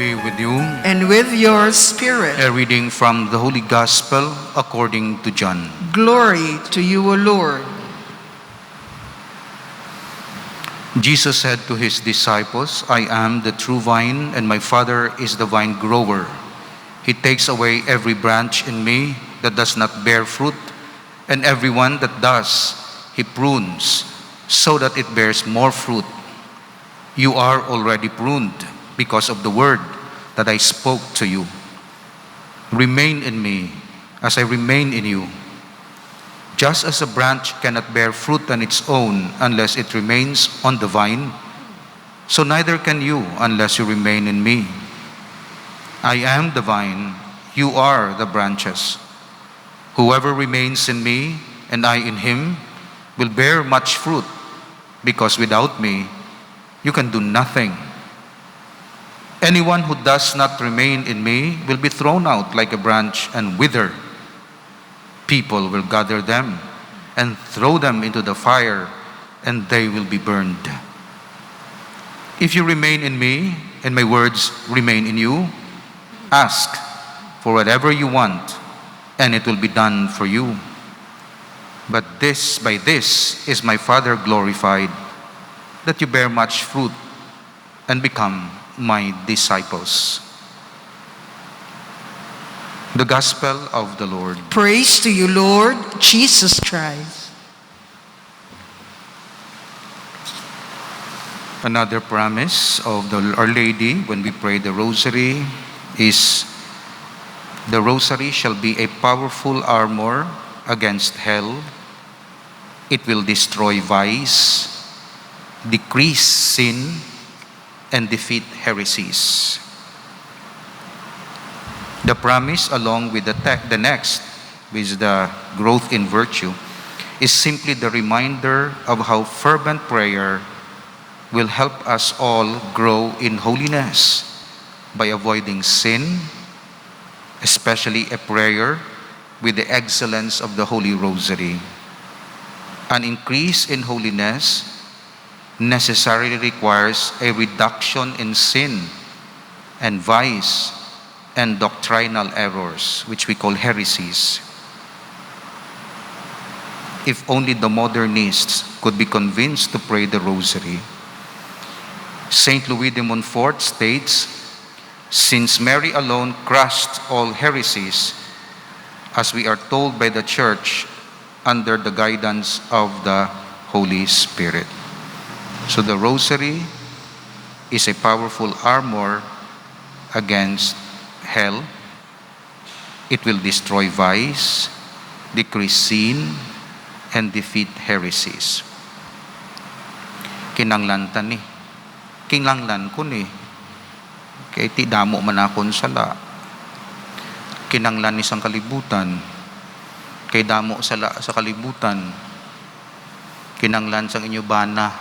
be with you. and with your spirit. A reading from the Holy Gospel according to John. Glory to you, O Lord. Jesus said to his disciples, I am the true vine, and my Father is the vine grower. He takes away every branch in me that does not bear fruit, and every one that does, he prunes, so that it bears more fruit. You are already pruned because of the word that I spoke to you. Remain in me as I remain in you. Just as a branch cannot bear fruit on its own unless it remains on the vine, so neither can you unless you remain in me. I am the vine, you are the branches. Whoever remains in me and I in him will bear much fruit, because without me you can do nothing. Anyone who does not remain in me will be thrown out like a branch and wither. People will gather them and throw them into the fire, and they will be burned. If you remain in me and my words remain in you, ask for whatever you want, and it will be done for you. But by this is my Father glorified, that you bear much fruit and become my disciples. The Gospel of the Lord. Praise to you, Lord Jesus Christ. Another promise of Our Lady when we pray the Rosary is, the Rosary shall be a powerful armor against hell. It will destroy vice, decrease sin, and defeat heresies. The promise, along with the next, which is the growth in virtue, is simply the reminder of how fervent prayer will help us all grow in holiness by avoiding sin, especially a prayer with the excellence of the Holy Rosary. An increase in holiness necessarily requires a reduction in sin and vice and doctrinal errors, which we call heresies. If only the modernists could be convinced to pray the Rosary. Saint Louis de Montfort states, since Mary alone crushed all heresies, as we are told by the Church, under the guidance of the Holy Spirit. So the Rosary is a powerful armor against hell. It will destroy vice, decrease sin, and defeat heresies. Kinanglantan ni. Kinanglan ko ni. Kaya ti damo man akon sala. Kinanglan ni sang kalibutan. Kay damo sala sa kalibutan. Kinanglan sang inyo bana,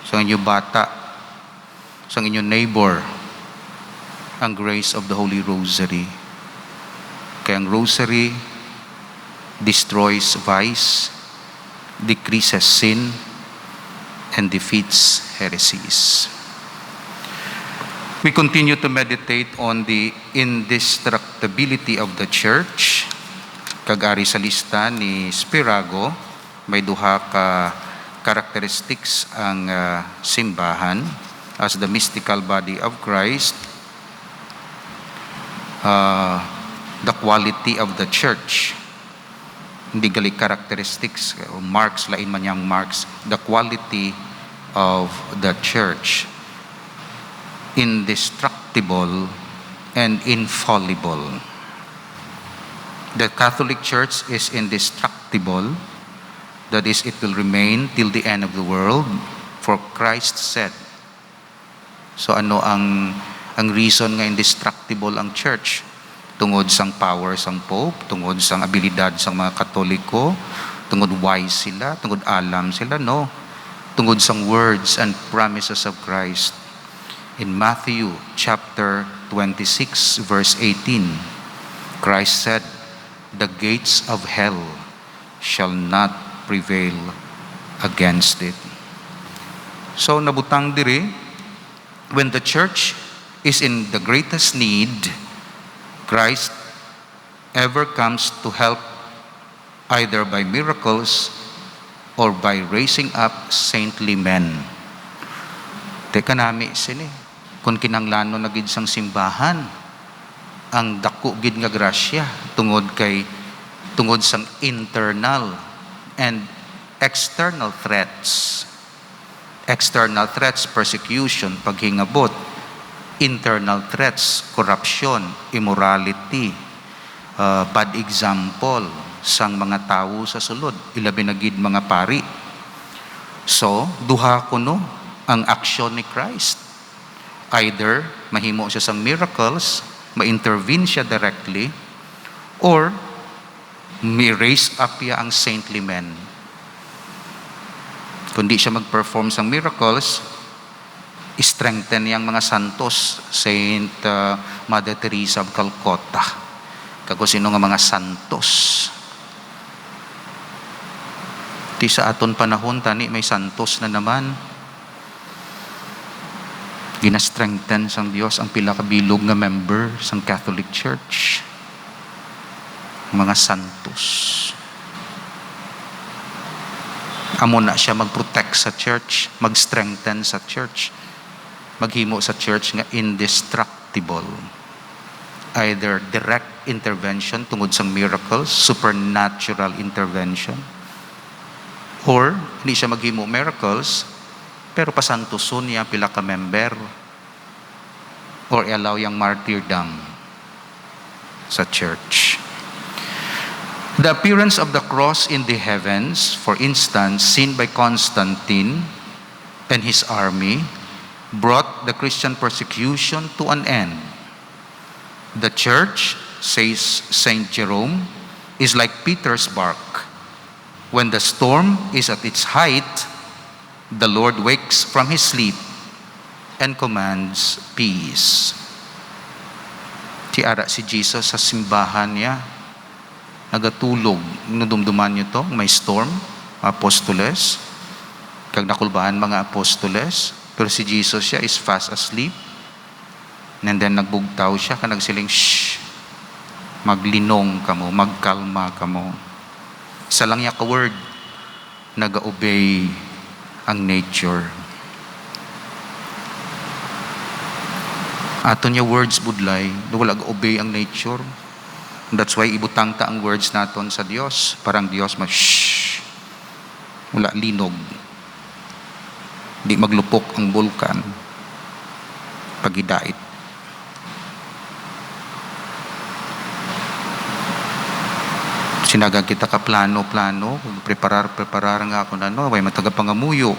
sang inyo bata, sang inyo neighbor, ang grace of the Holy Rosary. Kaya ang Rosary destroys vice, decreases sin, and defeats heresies. We continue to meditate on the indestructibility of the Church. Kag-ari sa lista ni Spirago, may duha ka characteristics ang simbahan as the mystical body of Christ. The quality of the Church. Hindi gali characteristics, marks, lain man yang marks. The quality of the Church. Indestructible and infallible. The Catholic Church is indestructible. That is, it will remain till the end of the world. For Christ said. So ano ang reason nga indestructible ang Church? Tungod sang power sang Pope, tungod sang abilidad sang mga Katoliko, tungod wise sila, tungod alam sila, no. Tungod sang words and promises of Christ. In Matthew chapter 26 verse 18, Christ said, the gates of hell shall not prevail against it. So nabutang diri, when the Church is in the greatest need, Christ ever comes to help either by miracles or by raising up saintly men. Teka nami sini, kung kinanglano na gid sang simbahan, ang dako gid nga grasya tungod sang internal and external threats. External threats, persecution, paghingabot. Internal threats, corruption, immorality, bad example sang mga tao sa sulod, ilabi na gid mga pari. So, duha kuno ang aksyon ni Christ. Either mahimo siya sang miracles, ma-intervene siya directly, or may raise up siya ang saintly men. Kung di siya mag-perform sang miracles, strengthen niyang mga santos, Saint Mother Teresa of Calcutta, kago sino nga mga santos. Di sa aton panahon tani may santos na naman. Gina-strengthen sang Dios ang pila ka bilog nga member sang Catholic Church. Mga santos. Amo na siya mag-protect sa church, mag-strengthen sa church, maghimo sa church nga indestructible. Either direct intervention tungod sang miracles, supernatural intervention, or hindi siya maghimo miracles, pero pasantuson niya pila ka member, or allow yang martyrdom sa church. The appearance of the cross in the heavens, for instance, seen by Constantine and his army, brought the Christian persecution to an end. The church, says Saint Jerome, is like Peter's bark. When the storm is at its height, the Lord wakes from his sleep and commands peace. Tiara si Jesus sa simbahan niya, nagatulog, nudumduman niyo to, may storm, apostoles, kag nakulbahan mga apostoles, pero si Jesus siya is fast asleep, and then nagbugtaw siya, ka nagsiling, shh, maglinong kamo, magkalma kamo. Isa lang niya ka word, nag-obey ang nature. Ato niya words budlay, wala ga-obey ang nature. That's why ibutang ta ang words naton sa Dios, parang Dios shh, wala linog. Di maglupok ang bulkan pagidait. Sinaga kita ka plano, preparar nga ako na way mataga pangamuyo.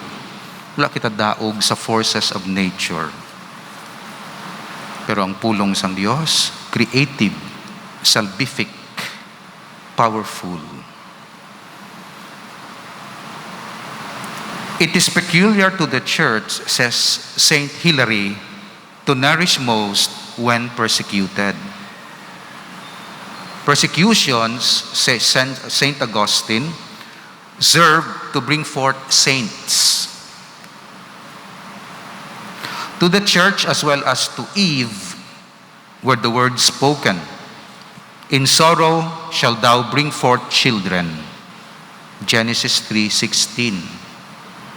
Wala kita daog sa forces of nature. Pero ang pulong sang Dios, creative, salvific, powerful. It is peculiar to the church, says Saint Hilary, to nourish most when persecuted. Persecutions, says Saint Augustine, serve to bring forth saints. To the church as well as to Eve were the words spoken, "In sorrow shall thou bring forth children." Genesis 3:16.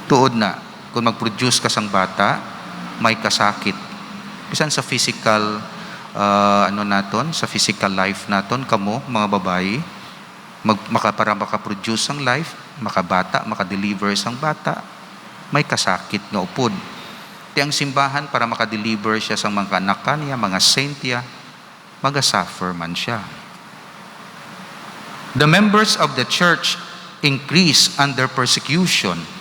Tuod na, kung mag-produce ka sang bata, may kasakit. Bisan sa physical, sa physical life naton, kamo, mga babae, para makaproduce ang life, makabata, makadeliver sang bata, may kasakit nga upod. Ti ang simbahan, para makadeliver siya sang mga anak niya, mga saint niya, magasuffer man siya. The members of the church increase under persecution.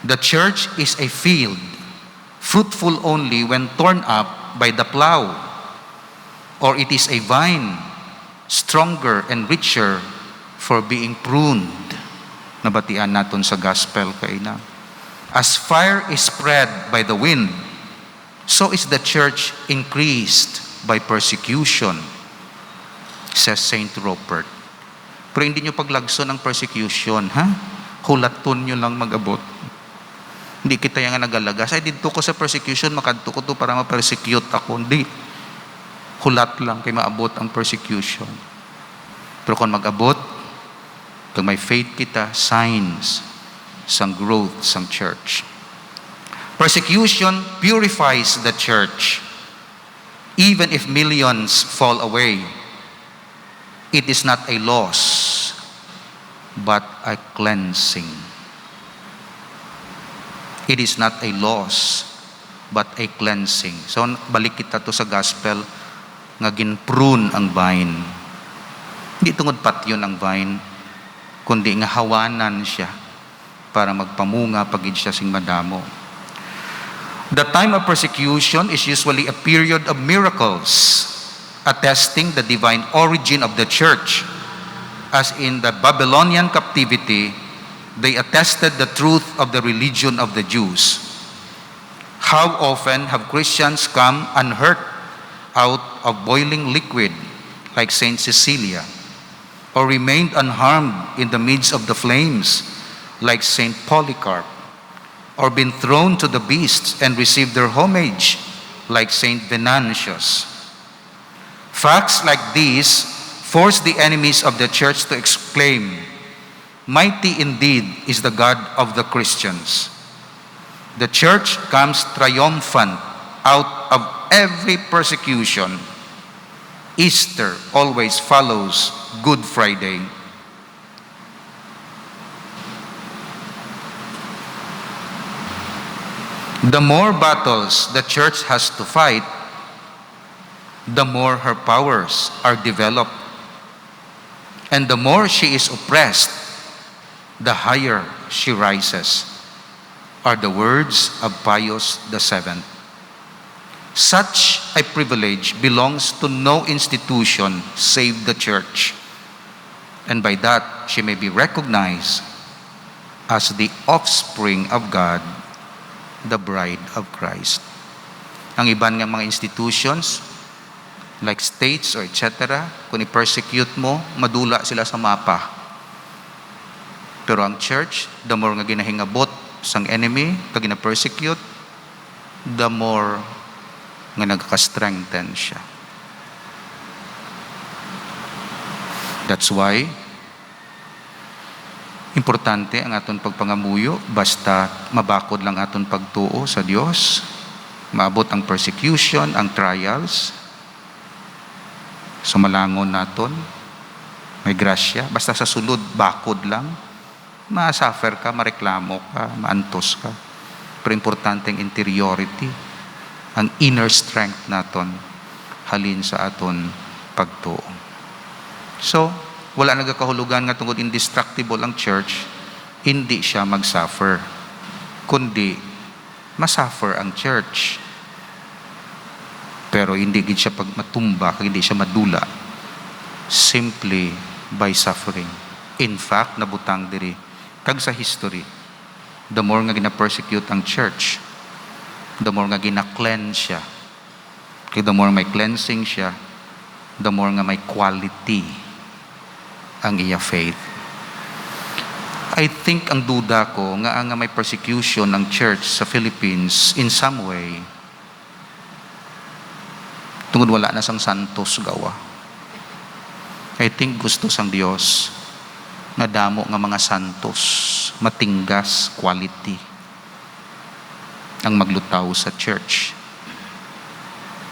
The church is a field, fruitful only when torn up by the plow, or it is a vine, stronger and richer for being pruned. Nabatian naton sa gospel kay na. As fire is spread by the wind, so is the church increased by persecution, says Saint Rupert. Pero hindi nyo paglagson ng persecution, ha? Hulaton nyo lang mag-abot. Hindi kita yung nagalagas. Ay, dito ko sa persecution, makadto ko to para ma-persecute ako. Hindi. Hulat lang kay maabot ang persecution. Pero kung mag-abot, kung may faith kita, signs sang growth sang church. Persecution purifies the church. Even if millions fall away, it is not a loss, but a cleansing. It is not a loss, but a cleansing. So, balik kita to sa gospel, nga ginprune ang vine. Hindi tungod patyon ang vine, kundi nga hawanan siya para magpamunga pagid siya sing madamo. The time of persecution is usually a period of miracles, attesting the divine origin of the church. As in the Babylonian captivity, they attested the truth of the religion of the Jews. How often have Christians come unhurt out of boiling liquid like Saint Cecilia, or remained unharmed in the midst of the flames like Saint Polycarp, or been thrown to the beasts and received their homage like Saint Venantius. Facts like these force the enemies of the church to exclaim, "Mighty indeed is the God of the Christians." The church comes triumphant out of every persecution. Easter always follows Good Friday. The more battles the church has to fight, the more her powers are developed. And the more she is oppressed, the higher she rises, are the words of Pius VII. Such a privilege belongs to no institution save the church, and by that she may be recognized as the offspring of God, the bride of Christ. Ang iban nga mga institutions, like states or etc., kung i-persecute mo, madula sila sa mapa. Pero ang church, the more nga ginahingabot sang enemy, kag gina-persecute, the more nga nagka-strengthen siya. That's why, importante ang aton pagpangamuyo, basta mabakod lang aton pagtuo sa Dios, maabot ang persecution, ang trials, sumalangon naton, may grasya, basta sa sulod, bakod lang, ma-suffer ka, mareklamo ka, maantos ka. Pero importante ang interiority, ang inner strength naton, halin sa aton pagtuo. So, wala nagkakahulugan nga tungkol indestructible ang church, hindi siya mag-suffer, kundi masuffer ang church. Pero hindi gid siya pag matumba, hindi siya madula, simply by suffering. In fact, nabutang diri kag sa history, the more nga gina-persecute ang church, the more nga gina-cleanse siya. Kaya the more may cleansing siya, the more nga may quality ang iya faith. I think ang duda ko nga ang may persecution ng church sa Philippines in some way tungod wala na sang santos gawa. I think gusto sang Dios nga damo nga mga santos, matinggas, quality ang maglutaw sa church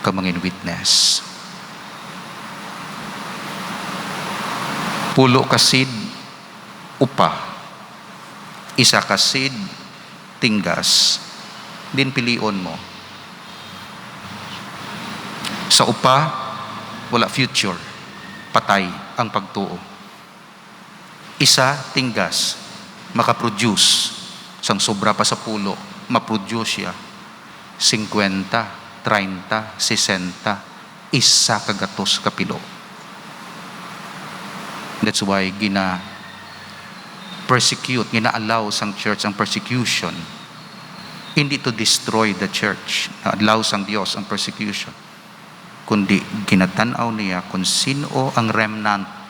kag mga witness. Pulo ka seed, upa. Isa ka seed, tinggas. Din pilion mo. Sa upa, wala future. Patay ang pagtuo. Isa, tinggas. Makaproduce. Sang sobra pa sa pulo, maproduce siya. 50, 30, 60. Isa kagatos kapilo. That's why persecute, gina-allow sang church ang persecution. Hindi to destroy the church. Na-allow sang Dios ang persecution. Kundi ginatanaw niya kung sino ang remnant.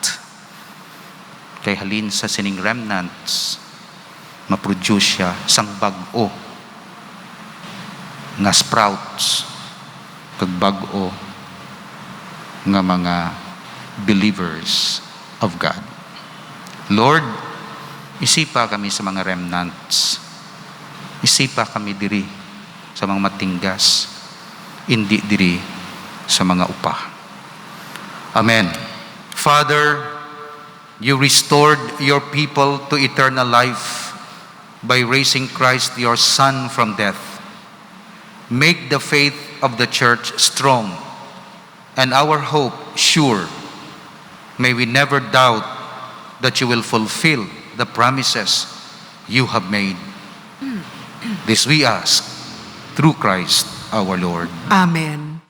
Kay halin sa sining remnants, maproduce siya sang bag-o nga sprouts kag bag-o nga mga believers of God. Lord, isipa kami sa mga remnants. Isipa kami diri sa mga matinggas, hindi diri sa mga upah. Amen. Father, you restored your people to eternal life by raising Christ, your Son, from death. Make the faith of the church strong and our hope sure. May we never doubt that you will fulfill the promises you have made. This we ask through Christ our Lord. Amen.